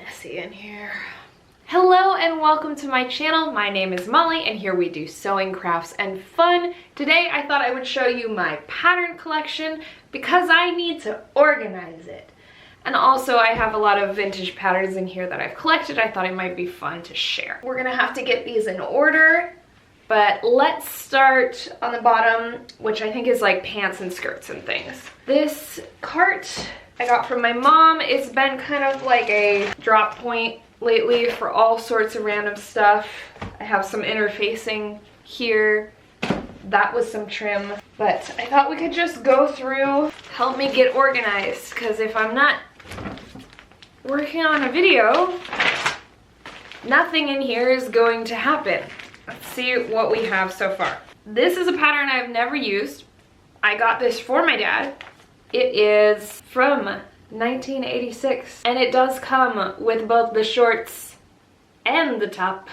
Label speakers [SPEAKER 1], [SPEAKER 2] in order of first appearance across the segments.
[SPEAKER 1] messy in here. Hello and welcome to my channel. My name is Molly and here we do sewing, crafts, and fun. Today I thought I would show you my pattern collection because I need to organize it. And also I have a lot of vintage patterns in here that I've collected. I thought it might be fun to share. We're gonna have to get these in order, but let's start on the bottom, which I think is like pants and skirts and things. This cart I got from my mom. It's been kind of like a drop point lately for all sorts of random stuff. I have some interfacing here. That was some trim, but I thought we could just go through, help me get organized, because if I'm not working on a video, nothing in here is going to happen. Let's see what we have so far. This is a pattern I've never used. I got this for my dad. It is from 1986 and it does come with both the shorts and the top,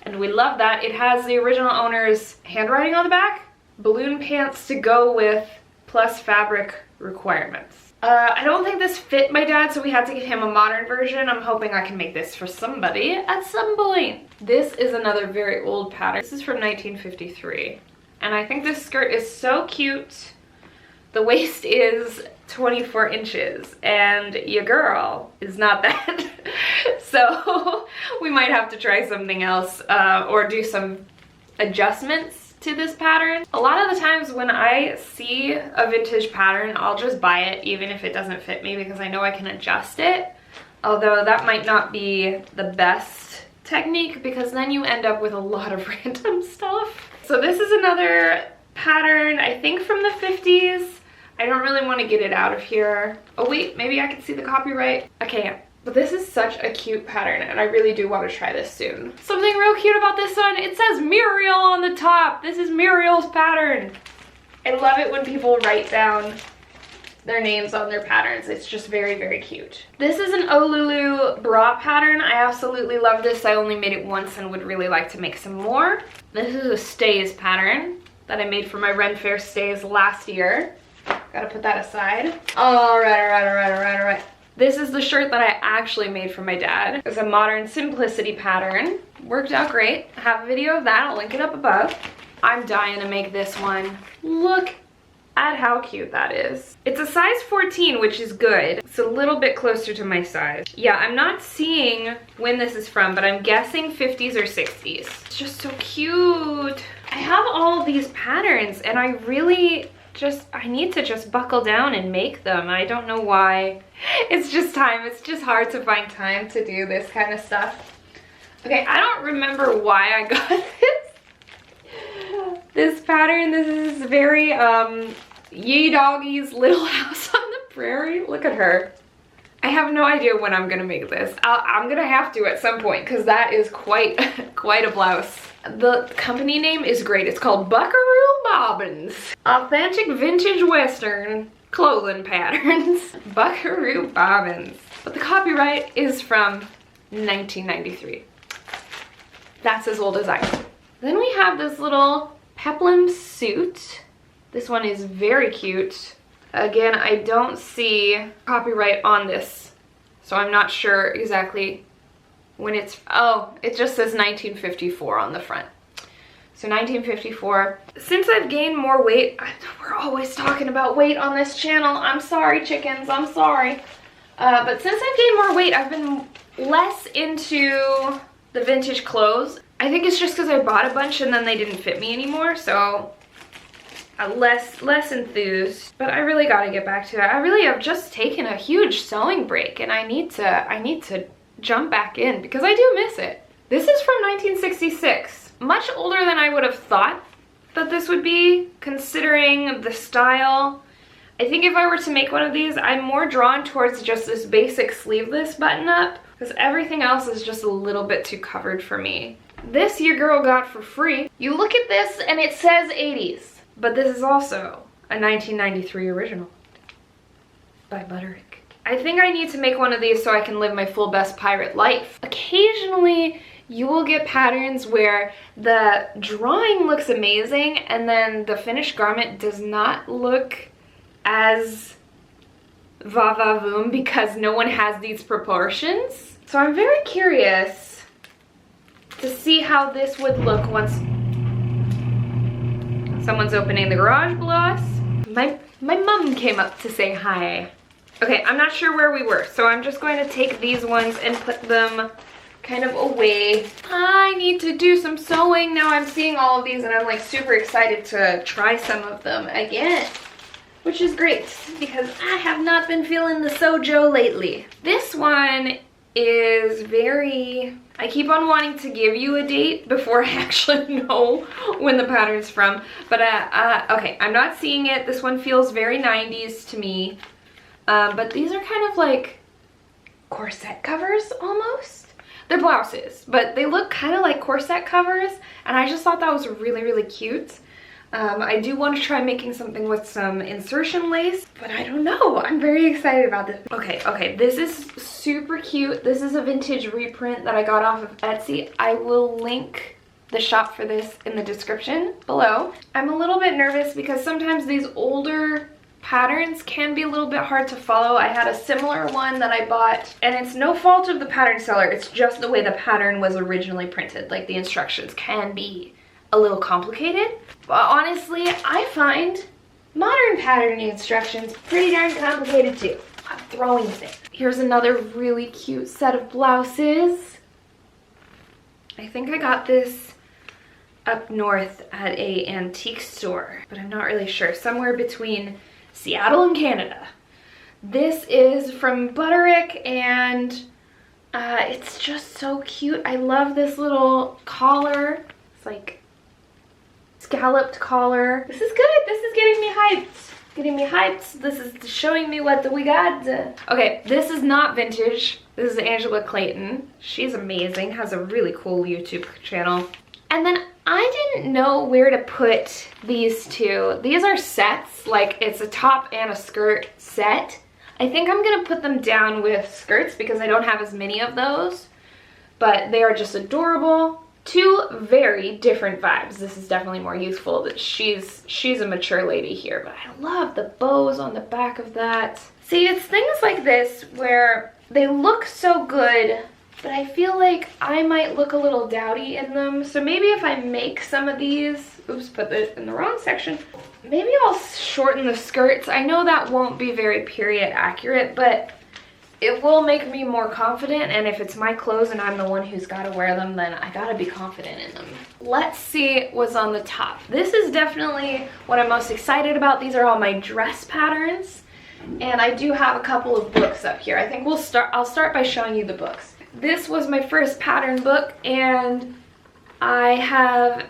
[SPEAKER 1] and we love that. It has the original owner's handwriting on the back, balloon pants to go with, plus fabric requirements. I don't think this fit my dad, so we had to get him a modern version. I'm hoping I can make this for somebody at some point. This is another very old pattern. This is from 1953 and I think this skirt is so cute. The waist is 24 inches and your girl is not that. So we might have to try something else or do some adjustments to this pattern. A lot of the times when I see a vintage pattern, I'll just buy it even if it doesn't fit me because I know I can adjust it. Although that might not be the best technique because then you end up with a lot of random stuff. So this is another pattern, I think from the 50s. I don't really want to get it out of here. Oh wait, maybe I can see the copyright. I can't. But this is such a cute pattern and I really do want to try this soon. Something real cute about this one, it says Muriel on the top. This is Muriel's pattern. I love it when people write down their names on their patterns. It's just very, very cute. This is an Olulu bra pattern. I absolutely love this. I only made it once and would really like to make some more. This is a stays pattern that I made for my Ren Fair stays last year. Gotta put that aside. All right. This is the shirt that I actually made for my dad. It's a modern simplicity pattern. Worked out great. I have a video of that. I'll link it up above. I'm dying to make this one. Look at how cute that is. It's a size 14, which is good. It's a little bit closer to my size. Yeah, I'm not seeing when this is from, but I'm guessing 50s or 60s. It's just so cute. I have all of these patterns and I really I need to just buckle down and make them. I don't know why. It's just time. It's just hard to find time to do this kind of stuff. Okay, I don't remember why I got this pattern. This is very Ye Doggy's Little House on the Prairie. Look at her. I have no idea when I'm gonna make this. I'm gonna have to at some point because that is quite a blouse. The company name is great. It's called Buckaroo Bobbins. Authentic vintage western clothing patterns. Buckaroo Bobbins. But the copyright is from 1993. That's as old as I am. Then we have this little peplum suit. This one is very cute. Again, I don't see copyright on this, so I'm not sure exactly when it's, oh, it just says 1954 on the front. So 1954. Since I've gained more weight, we're always talking about weight on this channel. I'm sorry, chickens, I'm sorry. But since I've gained more weight, I've been less into the vintage clothes. I think it's just because I bought a bunch and then they didn't fit me anymore, so less enthused. But I really gotta get back to it. I really have just taken a huge sewing break and I need to jump back in because I do miss it. This is from 1966. Much older than I would have thought that this would be, considering the style. I think if I were to make one of these, I'm more drawn towards just this basic sleeveless button up because everything else is just a little bit too covered for me. This your girl got for free. You look at this and it says 80s, but this is also a 1993 original by Butterick. I think I need to make one of these so I can live my full best pirate life. Occasionally, you will get patterns where the drawing looks amazing and then the finished garment does not look as va-va-voom because no one has these proportions. So I'm very curious to see how this would look once someone's opening the garage below us. My mom came up to say hi. Okay, I'm not sure where we were, so I'm just going to take these ones and put them kind of away. I need to do some sewing. Now I'm seeing all of these and I'm like super excited to try some of them again, which is great because I have not been feeling the sojo lately. This one is very, I keep on wanting to give you a date before I actually know when the pattern's from, but okay, I'm not seeing it. This one feels very 90s to me, but these are kind of like corset covers almost. They're blouses, but they look kind of like corset covers, and I just thought that was really, really cute. I do want to try making something with some insertion lace, but I don't know. I'm very excited about this. Okay, this is super cute. This is a vintage reprint that I got off of Etsy. I will link the shop for this in the description below. I'm a little bit nervous because sometimes these older patterns can be a little bit hard to follow. I had a similar one that I bought, and it's no fault of the pattern seller. It's just the way the pattern was originally printed. Like, the instructions can be a little complicated, but honestly, I find modern patterning instructions pretty darn complicated too. I'm throwing this in. Here's another really cute set of blouses. I think I got this up north at a antique store, but I'm not really sure. Somewhere between Seattle and Canada. This is from Butterick, and it's just so cute. I love this little collar. It's like scalloped collar. This is good. This is getting me hyped. This is showing me what we got. Okay, this is not vintage. This is Angela Clayton. She's amazing, has a really cool YouTube channel. And then I didn't know where to put these two. These are sets, like it's a top and a skirt set. I think I'm gonna put them down with skirts because I don't have as many of those, but they are just adorable. Two very different vibes. This is definitely more youthful. That she's a mature lady here, but I love the bows on the back of that. See, it's things like this where they look so good, but I feel like I might look a little dowdy in them. So maybe if I make some of these, oops, put it in the wrong section. Maybe I'll shorten the skirts. I know that won't be very period accurate, but it will make me more confident, and if it's my clothes and I'm the one who's got to wear them, then I gotta be confident in them. Let's see what's on the top. This is definitely what I'm most excited about. These are all my dress patterns, and I do have a couple of books up here. I think I'll start by showing you the books. This was my first pattern book, and I have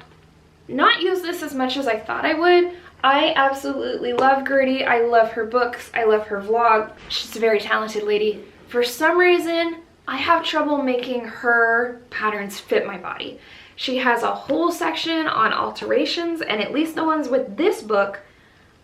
[SPEAKER 1] not used this as much as I thought I would. I absolutely love Gertie. I love her books. I love her vlog. She's a very talented lady. For some reason, I have trouble making her patterns fit my body. She has a whole section on alterations, and at least the ones with this book,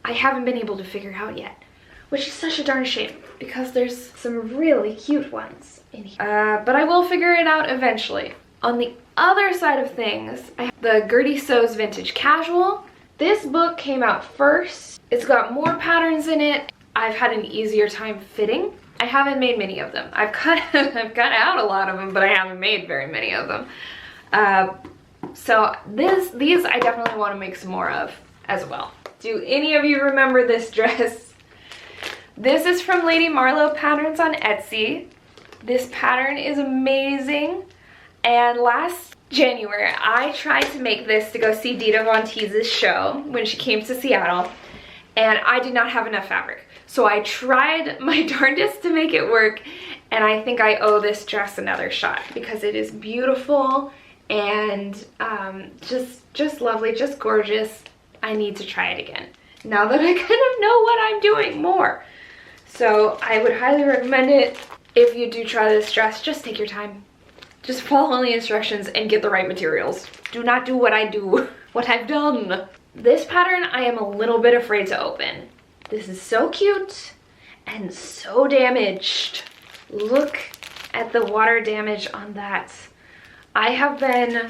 [SPEAKER 1] I haven't been able to figure out yet, which is such a darn shame because there's some really cute ones in here. But I will figure it out eventually. On the other side of things, I have the Gertie Sews Vintage Casual. This book came out first. It's got more patterns in it. I've had an easier time fitting. I haven't made many of them. I've cut out a lot of them, but I haven't made very many of them. So these I definitely want to make some more of as well. Do any of you remember this dress? This is from Lady Marlowe Patterns on Etsy. This pattern is amazing. And last January, I tried to make this to go see Dita Von Teese's show when she came to Seattle, and I did not have enough fabric. So I tried my darndest to make it work, and I think I owe this dress another shot because it is beautiful and just lovely, just gorgeous. I need to try it again now that I kind of know what I'm doing more. So I would highly recommend it. If you do try this dress, just take your time. Just follow the instructions and get the right materials. Do not do what I do, what I've done. This pattern I am a little bit afraid to open. This is so cute and so damaged. Look at the water damage on that. I have been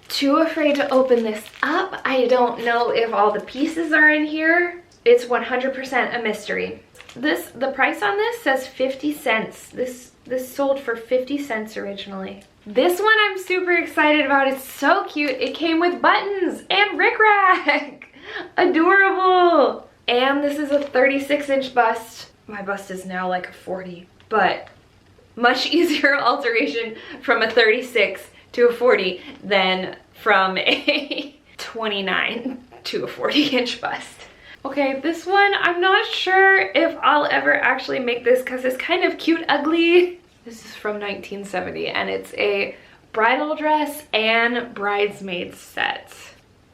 [SPEAKER 1] too afraid to open this up. I don't know if all the pieces are in here. It's 100% a mystery. The price on this says 50 cents. This This sold for 50 cents originally. This one I'm super excited about. It's so cute. It came with buttons and rickrack. Adorable. And this is a 36-inch bust. My bust is now like a 40, but much easier alteration from a 36 to a 40 than from a 29 to a 40-inch bust. Okay, this one, I'm not sure if I'll ever actually make this because it's kind of cute ugly. This is from 1970 and it's a bridal dress and bridesmaid set.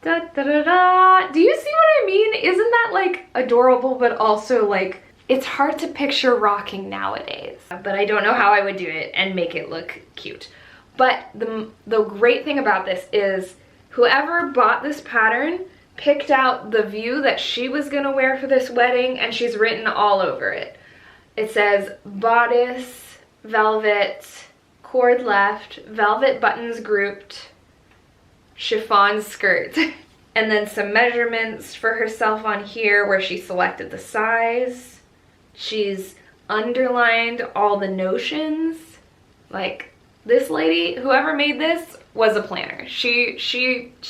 [SPEAKER 1] Da, da, da, da. Do you see what I mean? Isn't that like adorable, but also like, it's hard to picture rocking nowadays. But I don't know how I would do it and make it look cute. But the great thing about this is whoever bought this pattern picked out the view that she was gonna wear for this wedding, and she's written all over it. It says bodice, velvet, cord left, velvet buttons grouped, chiffon skirt. And then some measurements for herself on here where she selected the size. She's underlined all the notions. Like, this lady, whoever made this, was a planner. She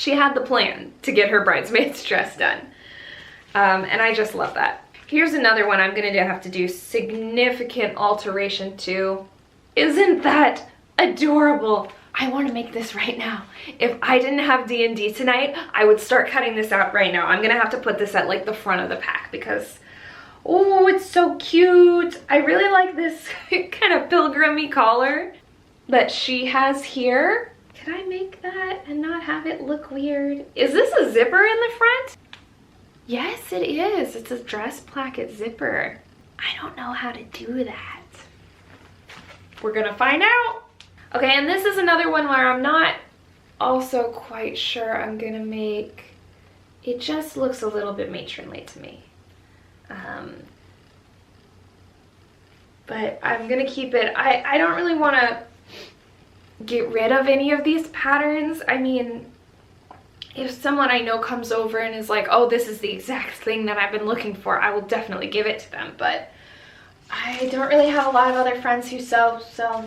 [SPEAKER 1] had the plan to get her bridesmaid's dress done. And I just love that. Here's another one I'm gonna have to do significant alteration to. Isn't that adorable? I want to make this right now. If I didn't have D&D tonight, I would start cutting this out right now. I'm gonna have to put this at like the front of the pack because, oh, it's so cute. I really like this kind of pilgrim-y collar that she has here. Can I make that and not have it look weird? Is this a zipper in the front? Yes, it is. It's a dress placket zipper. I don't know how to do that. We're gonna find out. Okay, and this is another one where I'm not also quite sure I'm gonna make. It just looks a little bit matronly to me. But I'm gonna keep it. I don't really wanna get rid of any of these patterns. I mean, if someone I know comes over and is like, oh, this is the exact thing that I've been looking for, I will definitely give it to them. But I don't really have a lot of other friends who sew, so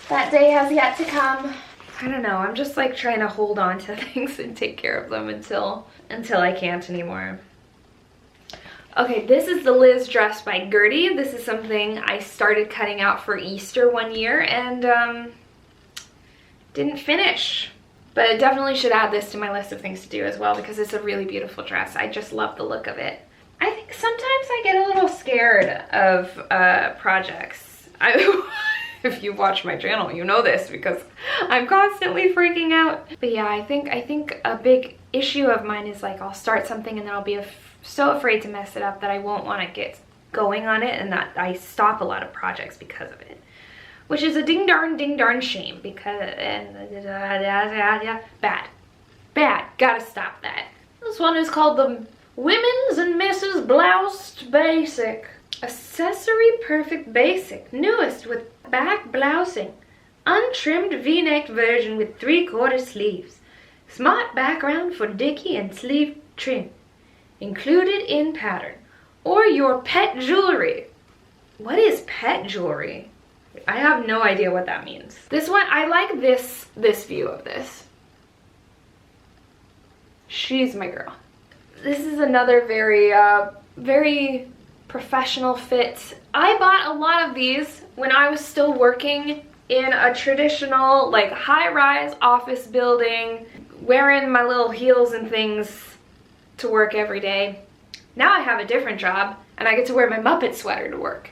[SPEAKER 1] that day has yet to come. I don't know, I'm just like trying to hold on to things and take care of them until I can't anymore. Okay, this is the Liz dress by Gertie. This is something I started cutting out for Easter one year and didn't finish. But I definitely should add this to my list of things to do as well because it's a really beautiful dress. I just love the look of it. I think sometimes I get a little scared of projects. If you watch my channel, you know this because I'm constantly freaking out. But yeah, I think a big issue of mine is like I'll start something and then I'll be so afraid to mess it up that I won't want to get going on it, and that I stop a lot of projects because of it. Which is a ding darn shame because bad, gotta stop that. This one is called the Women's and Mrs. Bloused Basic. Accessory perfect basic, newest with back blousing. Untrimmed v-neck version with 3/4 sleeves. Smart background for dicky and sleeve trim. Included in pattern. Or your pet jewelry. What is pet jewelry? I have no idea what that means. This one, I like this view of this. She's my girl. This is another very professional fit. I bought a lot of these when I was still working in a traditional like high-rise office building, wearing my little heels and things to work every day. Now I have a different job and I get to wear my Muppet sweater to work.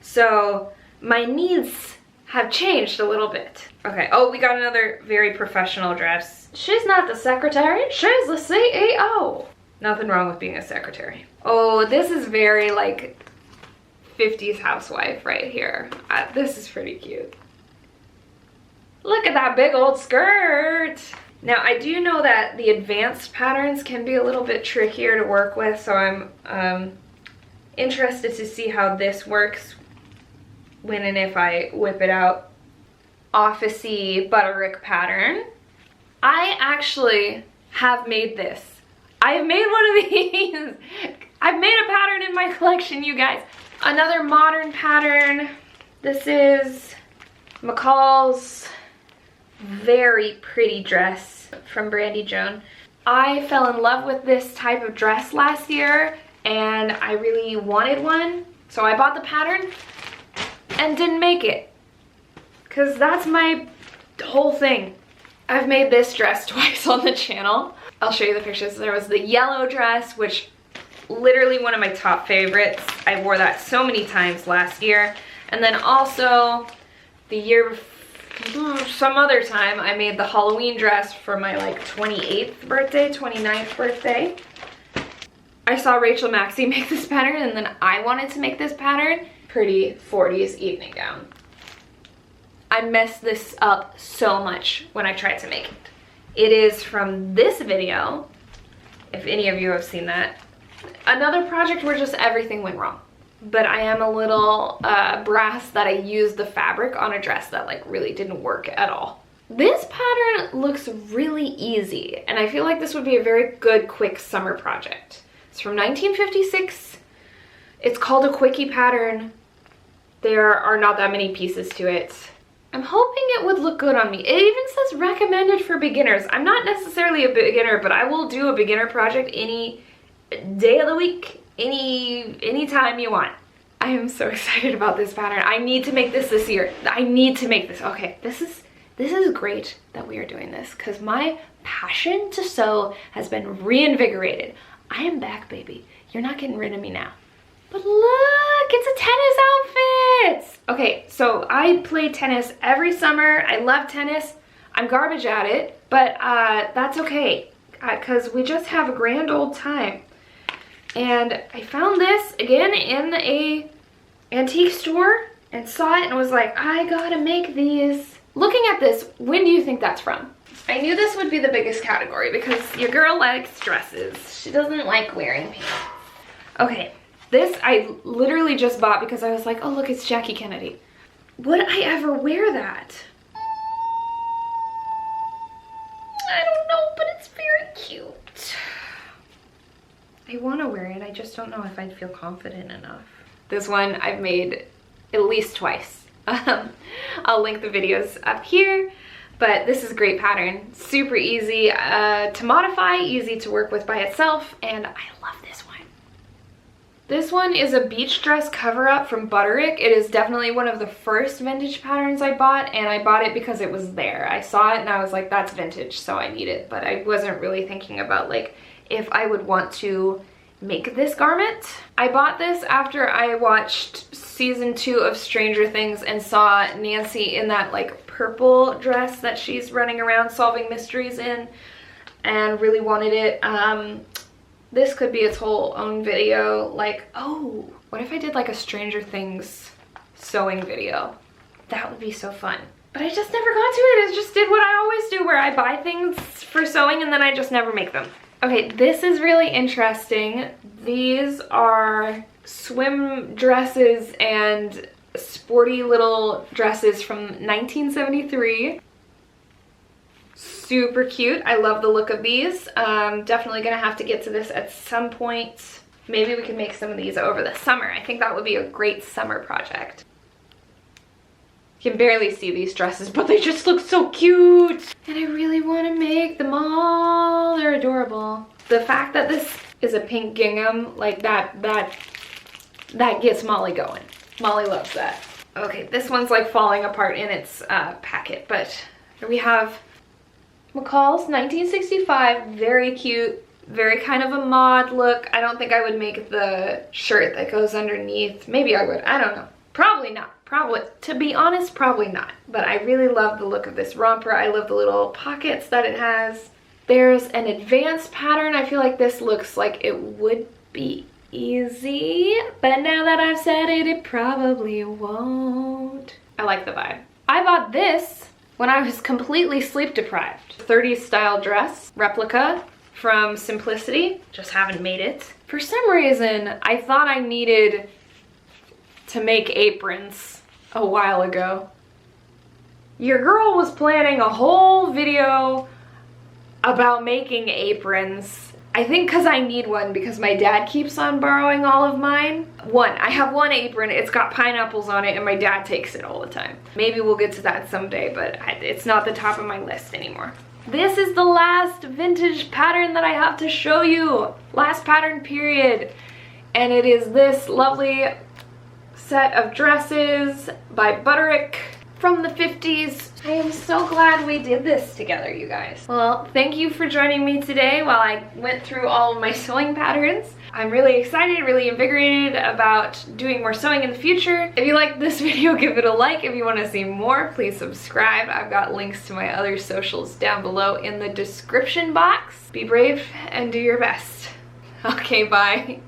[SPEAKER 1] So my needs have changed a little bit. Okay, oh, we got another very professional dress. She's not the secretary, she's the CEO. Nothing wrong with being a secretary. Oh, this is very like 50s housewife right here. This is pretty cute. Look at that big old skirt. Now I do know that the advanced patterns can be a little bit trickier to work with, so I'm interested to see how this works when and if I whip it out. Office-y butterick pattern. I actually have made this. I have made one of these. I've made a pattern in my collection, you guys. Another modern pattern. This is McCall's very pretty dress from Brandy Joan. I fell in love with this type of dress last year and I really wanted one. So I bought the pattern and didn't make it. Because that's my whole thing. I've made this dress twice on the channel. I'll show you the pictures. There was the yellow dress, which literally one of my top favorites. I wore that so many times last year. And then also the year, some other time, I made the Halloween dress for my like 28th birthday, 29th birthday. I saw Rachel Maxey make this pattern and then I wanted to make this pattern. Pretty 40s evening gown. I messed this up so much when I tried to make it. It is from this video, if any of you have seen that. Another project where just everything went wrong. But I am a little brass that I used the fabric on a dress that like really didn't work at all. This pattern looks really easy and I feel like this would be a very good quick summer project. It's from 1956. It's called a quickie pattern. There are not that many pieces to it. I'm hoping it would look good on me. It even says recommended for beginners. I'm not necessarily a beginner, but I will do a beginner project any day of the week, any time you want. I am so excited about this pattern. I need to make this year. I need to make this. Okay, this is great that we are doing this because my passion to sew has been reinvigorated. I am back, baby. You're not getting rid of me now. But look, it's a tennis outfit. Okay, so I play tennis every summer. I love tennis. I'm garbage at it, but that's okay because we just have a grand old time. And I found this again in a antique store and saw it and was like, I gotta make these. Looking at this, when do you think that's from? I knew this would be the biggest category because your girl likes dresses. She doesn't like wearing pants. Okay. This I literally just bought because I was like, oh look, it's Jackie Kennedy. Would I ever wear that? I don't know, but it's very cute. I want to wear it, I just don't know if I'd feel confident enough. This one I've made at least twice. I'll link the videos up here, but this is a great pattern. Super easy to modify, easy to work with by itself, and I love this one. This one is a beach dress cover-up from Butterick. It is definitely one of the first vintage patterns I bought, and I bought it because it was there. I saw it and I was like, that's vintage, so I need it. But I wasn't really thinking about like if I would want to make this garment. I bought this after I watched season 2 of Stranger Things and saw Nancy in that like purple dress that she's running around solving mysteries in and really wanted it. This could be its whole own video. Like, oh, what if I did like a Stranger Things sewing video? That would be so fun. But I just never got to it. I just did what I always do where I buy things for sewing and then I just never make them. Okay, this is really interesting. These are swim dresses and sporty little dresses from 1973. Super cute. I love the look of these. Definitely gonna have to get to this at some point. Maybe we can make some of these over the summer. I think that would be a great summer project. You can barely see these dresses, but they just look so cute. And I really want to make them all. They're adorable. The fact that this is a pink gingham, like that gets Molly going. Molly loves that. Okay, this one's like falling apart in its packet, but here we have McCall's 1965, very cute, very kind of a mod look. I don't think I would make the shirt that goes underneath. Maybe I would, I don't know. Probably not. Probably, to be honest, probably not. But I really love the look of this romper. I love the little pockets that it has. There's an advanced pattern. I feel like this looks like it would be easy, but now that I've said it, it probably won't. I like the vibe. I bought this when I was completely sleep deprived. 30s style dress, replica from Simplicity. Just haven't made it. For some reason, I thought I needed to make aprons a while ago. Your girl was planning a whole video about making aprons I think because I need one because my dad keeps on borrowing all of mine. I have one apron, it's got pineapples on it, and my dad takes it all the time. Maybe we'll get to that someday, but it's not the top of my list anymore. This is the last vintage pattern that I have to show you. Last pattern period. And it is this lovely set of dresses by Butterick from the 50s. I am so glad we did this together, you guys. Well, thank you for joining me today while I went through all of my sewing patterns. I'm really excited, really invigorated about doing more sewing in the future. If you liked this video, give it a like. If you want to see more, please subscribe. I've got links to my other socials down below in the description box. Be brave and do your best. Okay, bye.